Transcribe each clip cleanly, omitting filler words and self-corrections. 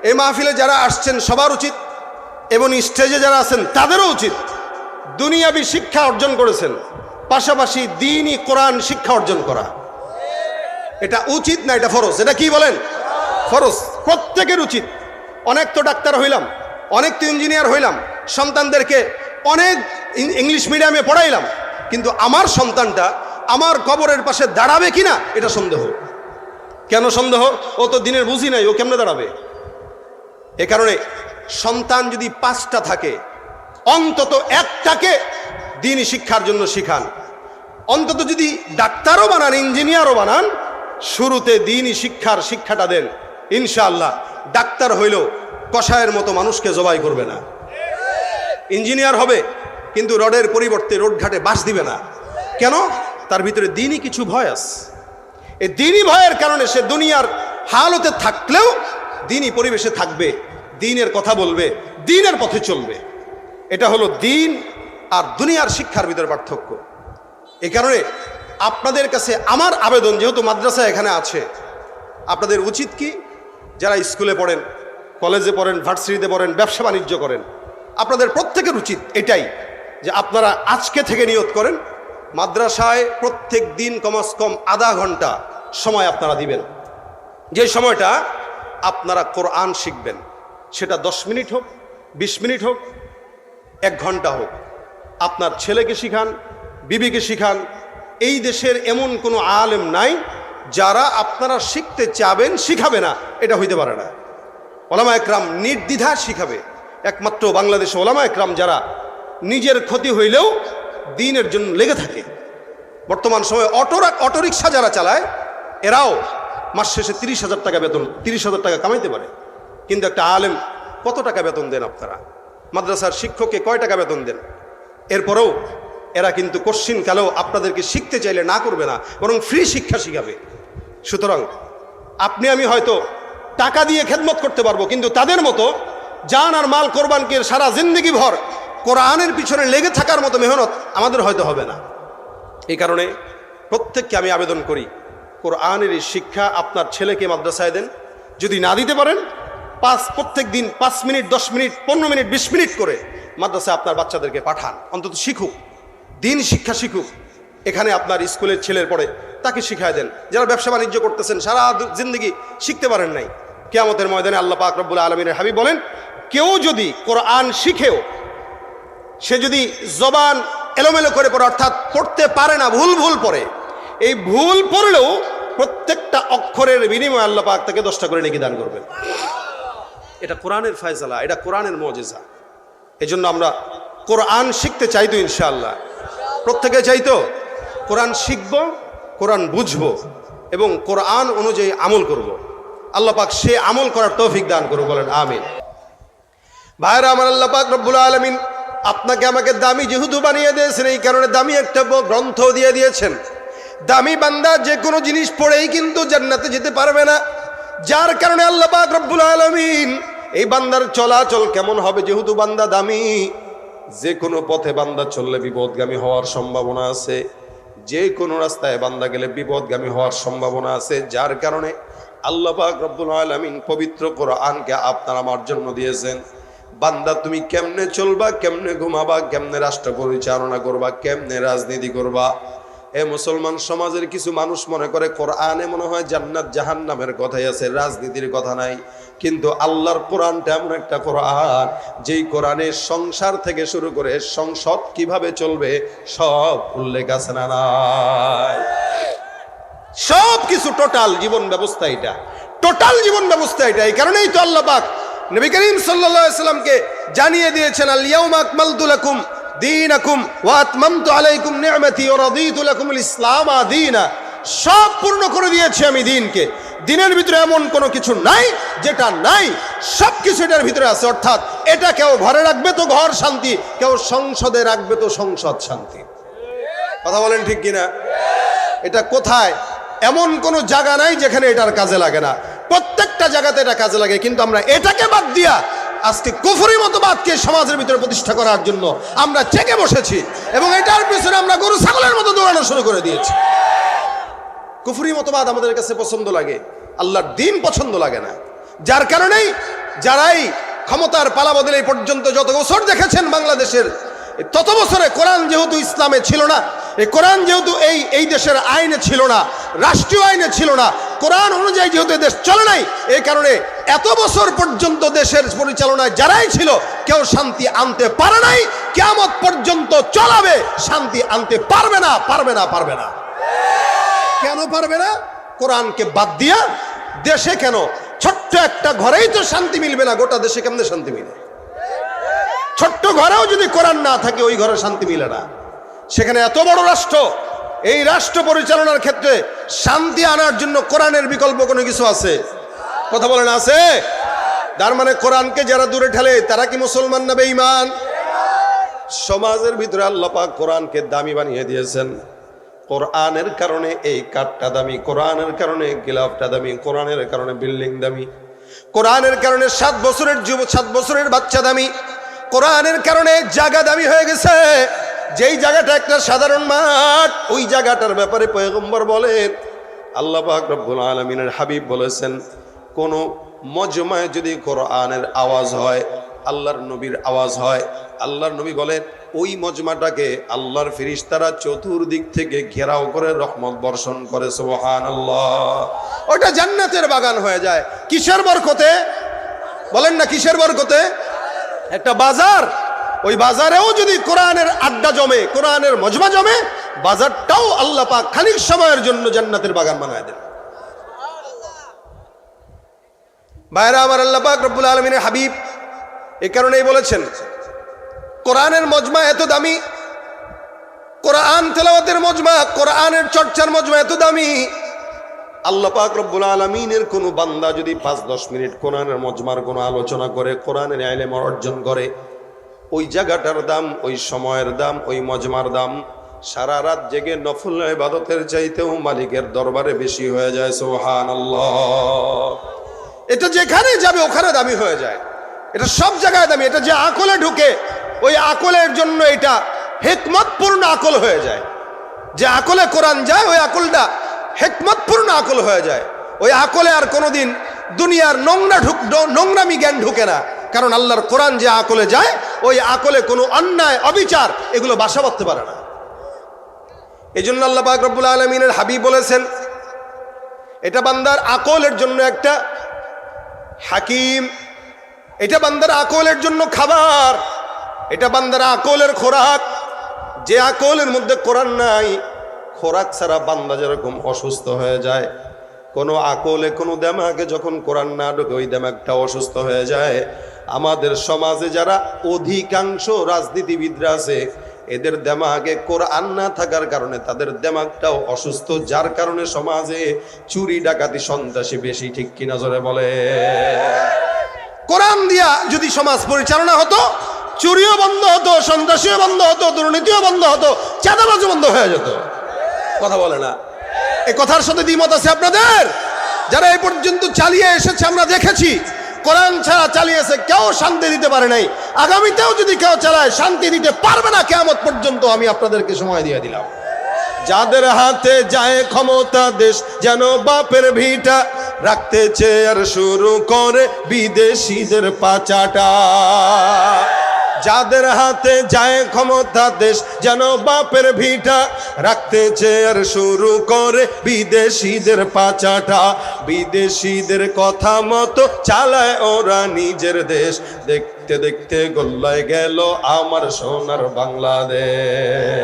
এই মাহফিলে যারা আসছেন সবার উচিত, এবং স্টেজে যারা আছেন তাদেরও উচিত, দুনিয়াবি শিক্ষা অর্জন করেছেন, পাশাপাশি দ্বীনি কোরআন শিক্ষা অর্জন করা। এটা উচিত না এটা ফরজ? এটা কি বলেন? ফরজ, প্রত্যেকের উচিত। অনেক তো ডাক্তার হইলাম, অনেক তো ইঞ্জিনিয়ার হইলাম, সন্তানদেরকে অনেক ইংলিশ মিডিয়ামে পড়াইলাম, কিন্তু আমার সন্তানটা আমার কবরের পাশে দাঁড়াবে কিনা এটা সন্দেহ। কেন সন্দেহ? ও তো দিনের বুঝি নাই, ও কেমনে দাঁড়াবে? এ কারণে সন্তান যদি 5টা থাকে, অন্তত একটাকে দ্বীনি শিক্ষার জন্য শিখান। অন্তত যদি ডাক্তারও বানান, ইঞ্জিনিয়ারও বানান, শুরুতে দ্বীনি শিক্ষাটা দেন। ইনশাআল্লাহ ডাক্তার হইলেও কসায়ের মতো মানুষকে জবাই করবে না। ইঞ্জিনিয়ার হবে কিন্তু রডের পরিবর্তে রোডঘাটে বাঁশ দিবে না। কেন? তার ভিতরে দ্বীনি কিছু ভয় আছে। এই দ্বীনি ভয়ের কারণে সে দুনিয়ার হালতে থাকলেও দ্বীনি পরিবেশে থাকবে, দ্বীনের কথা বলবে, দ্বীনের পথে চলবে। এটা হলো দ্বীন আর দুনিয়ার শিক্ষার ভিতরে পার্থক্য। এই কারণে আপনাদের কাছে আমার আবেদন, যেহেতু মাদ্রাসা এখানে আছে, আপনাদের উচিত কি, যারা স্কুলে পড়েন, কলেজে পড়েন, ভার্সিটিতে পড়েন, ব্যবসা বাণিজ্য করেন, আপনাদের প্রত্যেকের উচিত এটাই যে আপনারা আজকে থেকে নিয়ত করেন মাদ্রাসায় প্রত্যেক দিন কমাস কম আধা ঘন্টা সময় আপনারা দিবেন। যে সময়টা আপনারা কোরআন শিখবেন, সেটা 10 মিনিট হোক, 20 মিনিট হোক, 1 ঘন্টা হোক। আপনার ছেলেকে শিখান, বিবিকে শিখান। এই দেশের এমন কোনো আলেম নাই যারা আপনারা শিখতে চাবেন শিখাবে না, এটা হইতে পারে না। ওলামা একরাম নির্দ্বিধা শিখাবে। একমাত্র বাংলাদেশে ওলামা একরাম যারা নিজের ক্ষতি হইলেও দ্বীনের জন্য লেগে থাকে। বর্তমান সময়ে অটোরিকশা যারা চালায়, এরাও মাস শেষে 30,000 টাকা বেতন, 30,000 টাকা কামাইতে পারে। কিন্তু একটা আলেম কত টাকা বেতন দেন আপনারা? মাদ্রাসার শিক্ষককে কয় টাকা বেতন দেন? এরপরেও এরা কিন্তু কোশ্চিনকালেও আপনাদেরকে শিখতে চাইলে না করবে না, বরং ফ্রি শিক্ষা শিখাবে। সুতরাং আপনি আমি হয়তো টাকা দিয়ে খেদমত করতে পারবো, কিন্তু তাদের মতো জান আর মাল কোরবানকে সারা জিন্দগি ভর কোরআনের পিছনে লেগে থাকার মতো মেহনত আমাদের হয়তো হবে না। এই কারণে প্রত্যেককে আমি আবেদন করি, কোরআনের এই শিক্ষা আপনার ছেলেকে মাদ্রাসায় দেন। যদি না দিতে পারেন, প্রত্যেক দিন 5 মিনিট, 10 মিনিট, 15 মিনিট, 20 মিনিট করে মাদ্রাসায় আপনার বাচ্চাদেরকে পাঠান। অন্তত শিখুক, দ্বীন শিক্ষা শিখুক। এখানে আপনার স্কুলের ছেলের পড়ে, তাকে শিখায় দেন। যারা ব্যবসা বাণিজ্য করতেছেন, সারা জিন্দগি শিখতে পারেন নাই, কিয়ামতের ময়দানে আল্লাহ পাক রব্বুল আলামিনের হাবিব বলেন, কেউ যদি কোরআন শিখেও সে যদি জবান এলোমেলো করে পড়ে, অর্থাৎ পড়তে পারে না, ভুল পড়ে, এই ভুল পড়লেও প্রত্যেকটা অক্ষরের বিনিময়ে আল্লাহ পাক তাকে 10টা করে নেকি দান করবেন। এটা কোরআনের ফয়সালা, এটা কোরআনের মুজিজা। এজন্য আমরা কোরআন শিখতে চাইতো, ইনশাআল্লাহ প্রত্যেকে চাইতো কোরআন শিখবো, কোরআন বুঝবো এবং কোরআন অনুযায়ী আমল করব। আল্লাহ পাক সে আমল করার তৌফিক দান করুক, বলেন আমিন। ভাইরা আমার, আল্লাহ পাক রব্বুল আলামিন আপনাকে আমাকে দামি যেহেতু বানিয়ে দিয়েছেন, এই কারণে দামি একটা গ্রন্থ দিয়ে দিয়েছেন। দামি বান্দা যে কোনো জিনিস পড়েই কিন্তু জান্নাতে যেতে পারবে না। যার কারণে আল্লাহ পাক রব্বুল আলামিন এই বান্দার চলাচল কেমন হবে, যেহেতু বান্দা দামি, যে কোনো পথে বান্দা চললে বিপদগামী হওয়ার সম্ভাবনা আছে, যে কোনো রাস্তায় বান্দা গেলে বিপদগামী হওয়ার সম্ভাবনা আছে। যার কারণে আল্লাহ পাক রব্বুল আলামিন পবিত্র কোরআনকে আপনার আমার জন্য দিয়েছেন। বান্দা তুমি কেমনে চলবা, কেমনে ঘুমাবা, কেমনে রাষ্ট্র পরিচালনা করবা, কেমনে রাজনীতি করবা। এ মুসলমান সমাজের কিছু মানুষ মনে করে কোরআনে মনে হয় জান্নাত জাহান্নামের কথাই আছে, রাজনীতির কথা নাই। কিন্তু আল্লাহর কোরআনটা এমন একটা কোরআন, যেই কোরআনে সংসার থেকে শুরু করে সংসদ কিভাবে চলবে সব উল্লেখ আছে না নাই? সব কিছু টোটাল জীবন ব্যবস্থা, এটা টোটাল জীবন ব্যবস্থা এটা। এই কারণেই তো আল্লাহ পাক নবী করিম সাল্লাল্লাহু আলাইহি সাল্লামকে জানিয়ে দিয়েছেন, আল ইয়াউমা আকমালতু লাকুম দীনাকুম ওয়া আতমামতু আলাইকুম নি'মাতি ওয়া রাদিতু লাকুমুল ইসলাম দীনা। সব পূর্ণ করে দিয়েছি আমি দ্বীনকে। দ্বীনের ভিতরে এমন কোনো কিছু নাই যেটা নাই, সব কিছু এটার ভিতরে আছে। অর্থাৎ এটা কেউ ঘরে রাখবে তো ঘর শান্তি, কেউ সংসদে রাখবে তো সংসদ শান্তি। কথা বলেন ঠিক কিনা? এটা কোথায় এমন কোনো জায়গা নাই যেখানে এটার কাজে লাগে না, প্রত্যেকটা জায়গাতে এটা কাজে লাগে। কিন্তু আমরা এটাকে বাদ দিয়া আজকে কুফরি মতবাদকে সমাজের ভিতরে প্রতিষ্ঠা করার জন্য আমরা চেকে বসেছি এবং এটার পিছনে আমরা গরু ছাগলের মতো দৌড়ানো শুরু করে দিয়েছি। কুফরি মতবাদ আমাদের কাছে পছন্দ লাগে, আল্লাহর দ্বীন পছন্দ লাগে না। যার কারণেই যারাই ক্ষমতার পালা বদলে এই পর্যন্ত যত বছর দেখেছেন বাংলাদেশের, তত বছরে কোরআন যেহেতু ইসলামে ছিল না, এই কোরআন যেহেতু এই দেশের আইনে ছিল না, রাষ্ট্রীয় আইনে ছিল না, কোরআন অনুযায়ী যেহেতু দেশ চলে নাই, এই কারণে এত বছর পর্যন্ত দেশের পরিচালনায় যারাই ছিল কেউ শান্তি আনতে পারে নাই। কিয়ামত পর্যন্ত চলাবে, শান্তি আনতে পারবে না, পারবে না, পারবে না। কেন পারবে না? কোরআনকে বাদ দিয়া দেশে কেন? ছোট্ট একটা ঘরেই তো শান্তি মিলবে না, গোটা দেশে কেমনে শান্তি মিলে? ছোট্ট ঘরেও যদি কোরআন না থাকে ওই ঘরে শান্তি মিলে না। সেখানে এত বড় রাষ্ট্র, এই রাষ্ট্র পরিচালনার ক্ষেত্রে শান্তি আনার জন্য কোরআনের বিকল্প কোনো কিছু আছে? কথা বলেন, আছে? তার মানে কোরআনকে যারা দূরে ঠেলে তারা কি মুসলমান না বেঈমান? সমাজের ভিতরে আল্লাহ পাক কোরআনকে দামি বানিয়ে দিয়েছেন। কোরআনের কারণে এই কাঠটা দামি, কোরআনের কারণে গিলাফটা দামি, কোরআনের কারণে বিল্ডিং দামি, কোরআনের কারণে 7 বছরের বাচ্চা দামি, কোরআনের কারণে জায়গা দামি হয়ে গেছে। যেই জায়গাটা একটা সাধারণ মাঠ, ওই জায়গাটার ব্যাপারে পয়গম্বর বলেন, আল্লাহ পাক রব্বুল আলামিনের হাবিব বলেছেন, কোন মজমায় যদি কোরআনের আওয়াজ হয়, আল্লাহর নবীর আওয়াজ হয়, আল্লাহর নবী বলেন ওই মজমাটাকে আল্লাহর ফেরেশতারা চতুর্দিক থেকে ঘেরাও করে রহমত বর্ষণ করে। সুবহানাল্লাহ। ওটা জান্নাতের বাগান হয়ে যায়। কিসের বরকতে? বলেন না, কিসের বরকতে? একটা বাজার, ওই বাজারেও যদি কোরআনের আড্ডা জমে, কোরআনের মজমা জমে, বাজারটাও আল্লাহ পাক খানিক সময়ের জন্য জান্নাতের বাগান বানায় দেন। ভাইরা আমার, আল্লাহ পাক রব্বুল আলামিনের হাবিব এই কারণেই বলেছেন কোরআনের মজমা এত দামি, কোরআন তেলাওয়াতের মজমা, কোরআনের চর্চার মজমা এত দামি। আল্লাহ পাক রব্বুল আলামিনের কোনো বান্দা যদি 5-10 মিনিট কোরআনের মজমার কোনো আলোচনা করে, কোরআনের ইলম অর্জন করে, ওই জায়গাটার দাম, ওই সময়ের দাম, ওই মজমার দাম সারা রাত জেগে নফল ইবাদতের চাইতেও মালিকের দরবারে বেশি হয়ে যায়। সুবহানাল্লাহ। এটা যেখানে যাবে ওখানে দামি হয়ে যায়, এটা সব জায়গায় দামি। এটা যে আকলে ঢুকে, ওই আকলের জন্য এটা হিকমতপূর্ণ আকল হয়ে যায়। যে আকলে কোরআন যায়, ওই আকলটা হিকমতপূর্ণ আকল হয়ে যায়। ওই আকলে আর কোনোদিন দুনিয়ার নোংরামি জ্ঞান ঢুকে না, কারণ আল্লাহর কোরআন যে আকলে যায়, ওই আকলে কোনো অন্যায় অবিচার এগুলো বাসা বাঁধতে পারে না। এই জন্য আল্লাহ পাক রব্বুল আলামিনের হাবিব বলেছেন, এটা বান্দার আকলের জন্য একটা হাকিম, এটা বান্দার আকলের জন্য খাবার, এটা বান্দার আকলের খোরাক। যে আকলের মধ্যে কোরআন নাই, খোরাক ছাড়া বান্দা যেরকম অসুস্থ হয়ে যায়, কোনো আকলে কোনো দেমাগে যখন কোরআন না ঢোকে ওই দেমাগটা অসুস্থ হয়ে যায়। আমাদের সমাজে যারা অধিকাংশ রাজনীতিবিদরা আছে, এদের দেমাগে কোরআন না থাকার কারণে তাদের দেমাগটাও অসুস্থ, যার কারণে সমাজে চুরি ডাকাতি সন্ত্রাসী বেশি। ঠিক কিনা জোরে বলে? কোরআন দিয়া যদি সমাজ পরিচালনা হতো, চুরিও বন্ধ হতো, সন্ত্রাসীও বন্ধ হতো, দুর্নীতিও বন্ধ হতো, চাঁদাবাজও বন্ধ হয়ে যেত। কথা বলে না? এই কথার সাথে দ্বিমত আছে আপনাদের? যারা এই পর্যন্ত চালিয়ে এসেছে আমরা দেখেছি, কোরআন ছাড়া চালিয়েছে, কেউ শান্তি দিতে পারে নাই। আগামীতেও যদি কেউ চালায় শান্তি দিতে পারবে না কিয়ামত পর্যন্ত। আমি আপনাদেরকে সময় দিয়ে দিলাম। যাদের হাতে যায় ক্ষমতা, দেশ যেন বাপের ভিটা, রাখতে চেয়ার শুরু করে বিদেশিদের পাচাটা। যাদের হাতে যায় ক্ষমতা, দেশ যেন বাপের ভিটা, রাখতে চেয়ার শুরু করে বিদেশিদের পাচাটা। বিদেশিদের কথা মতো চালায় ওরা নিজের দেশ, দেখতে দেখতে গোল্লায় গেল আমার সোনার বাংলাদেশ।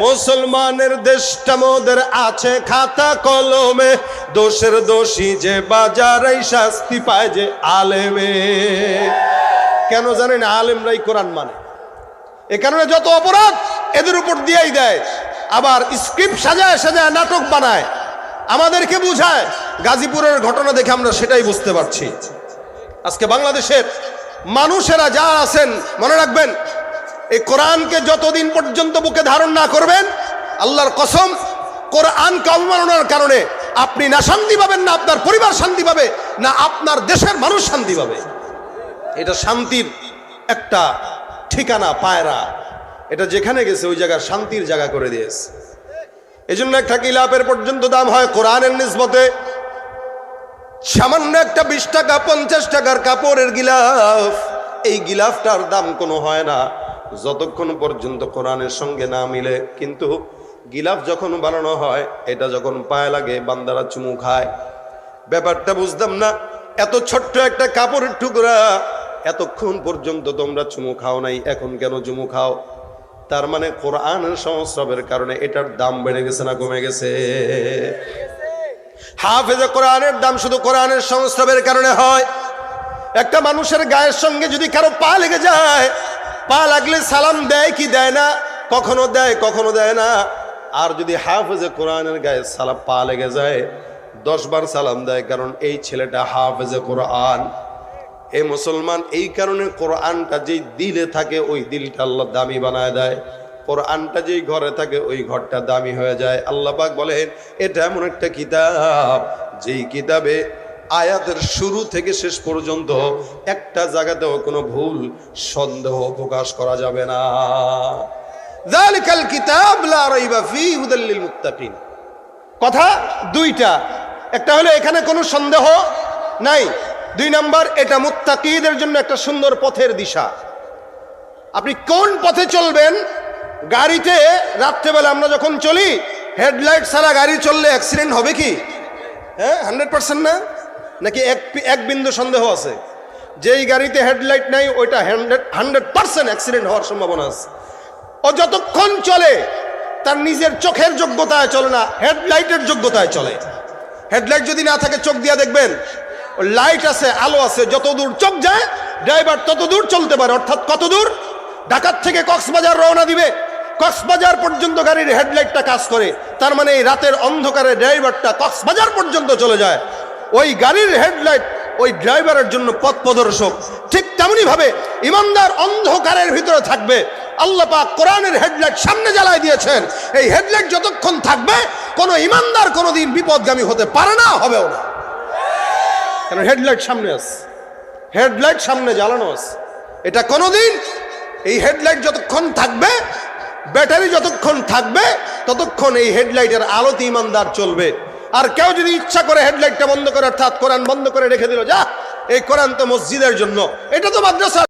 মুসলমানের দেশটা মোদের আছে খাতা কলমে, দোষের দোষী যে বাজারে শাস্তি পায় যে আলেমে। কেন জানেন? আলেমরাই কোরআন মানে। এ কারণে যত অপরাধ এদের উপর দিয়েই দেয়, আবার স্ক্রিপ্ট সাজায় সাজায় নাটক বানায়, আমাদেরকে বুঝায়। গাজীপুরের ঘটনা দেখে আমরা সেটাই বুঝতে পারছি। আজকে বাংলাদেশের মানুষেরা যা আছেন, মনে রাখবেন, এই কোরআনকে যতদিন পর্যন্ত বুকে ধারণ না করবেন, আল্লাহর কসম, কোরআনকে অবমাননার কারণে আপনি না শান্তি পাবেন, না আপনার পরিবার শান্তি পাবে, না আপনার দেশের মানুষ শান্তি পাবে। এটা শান্তির একটা ঠিকানা, পায়রা। এটা যেখানে গেছে ওই জায়গার শান্তির জায়গা করে দিয়েছে। এই জন্য একটা কিলাপের পর্যন্ত দাম হয় কোরআনের নিসবতে। সামান্য একটা 20 টাকা 50 টাকার কাপড়ের গিলাফ, এই গিলাফটার দাম কোনো হয় না যতক্ষণ পর্যন্ত কোরআনের সঙ্গে না মিলে। কিন্তু গিলাফ যখন বানানো হয়, এটা যখন পায়ে লাগে বান্দারা চুমু খায়। ব্যাপারটা বুঝতাম না, এত ছোট্ট একটা কাপড়ের টুকরা, এতক্ষণ পর্যন্ত তোমরা চুমু খাও নাই, এখন কেন চুমু খাও? তার মানে কোরআনের সংস্রবের কারণে এটার দাম বেড়ে গেছে না কমে গেছে? হাফেজে কোরআনের দাম শুধু কোরআনের সংস্রবের কারণে হয়। একটা মানুষের গায়ের সঙ্গে যদি কারো পা লেগে যায়, পা লাগলে সালাম দেয় কি দেয় না? কখনো দেয়, কখনো দেয় না। আর যদি হাফেজে কোরআনের গায়ে পা লেগে যায়, 10 বার সালাম দেয়, কারণ এই ছেলেটা হাফেজে কোরআন। এই মুসলমান, এই কারণে কোরআনটা যেই দিলে থাকে ওই দিলটা আল্লাহ দামি বানায় দেয়। কোরআনটা যেই ঘরে থাকে ওই ঘরটা দামি হয়ে যায়। আল্লাহ পাক বলেন এটা এমন একটা কিতাব, যেই কিতাবে আয়াতের শুরু থেকে শেষ পর্যন্ত একটা জায়গাতেও কোনো ভুল সন্দেহ প্রকাশ করা যাবে না। যালিকাল কিতাব লা রাইবা ফীহি হুদাল লিল মুত্তাকিন। কথা দুইটা, একটা হলো এখানে কোনো সন্দেহ নাই, 2 নাম্বার এটা মুত্তাকিদের জন্য একটা সুন্দর পথের দিশা। আপনি কোন পথে চলবেন? গাড়িতে রাত্রেবেলা আমরা যখন চলি, হেডলাইট ছাড়া গাড়ি চললে অ্যাক্সিডেন্ট হবে কি? হ্যাঁ, 100% না? নাকি এক বিন্দু সন্দেহ আছে? যেই গাড়িতে হেডলাইট নাই ওইটা 100% অ্যাক্সিডেন্ট হওয়ার সম্ভাবনা আছে। ও যতক্ষণ চলে তার নিজের চোখের যোগ্যতায় চলে না, হেডলাইটের যোগ্যতায় চলে। হেডলাইট যদি না থাকে, চোখ দিয়ে দেখবেন লাইট আছে, আলো আছে, যত দূর চোখ যায় ড্রাইভার তত দূর চলতে পারে। অর্থাৎ কত দূর? ঢাকার থেকে কক্সবাজার রওনা দিবে, কক্সবাজার পর্যন্ত গাড়ির হেডলাইটটা কাজ করে, তার মানে এই রাতের অন্ধকারে ড্রাইভারটা কক্সবাজার পর্যন্ত চলে যায়। ওই গাড়ির হেডলাইট ওই ড্রাইভারের জন্য পথ প্রদর্শক। ঠিক তেমনি ভাবে ইমানদার অন্ধকারের ভিতরে থাকবে। আল্লাহ পাক কোরআনের হেডলাইট সামনে জ্বালায় দিয়েছেন। এই হেডলাইট যতক্ষণ থাকবে কোনো ইমানদার কোনোদিন বিপদগামী হতে পারে না, হবেও না। কারণ হেডলাইট সামনে আছে, হেডলাইট সামনে জ্বালানো আছে। এটা কোনোদিন, এই হেডলাইট যতক্ষণ থাকবে, ব্যাটারি যতক্ষণ থাকবে, ততক্ষণ এই হেডলাইটের আলোতে ইমানদার চলবে। আর কেউ যদি ইচ্ছা করে হেডলাইটটা বন্ধ করে, অর্থাৎ কোরআন বন্ধ করে রেখে দিল, যা এই কোরআন তো মসজিদের জন্য, এটা তো মাদ্রাসা।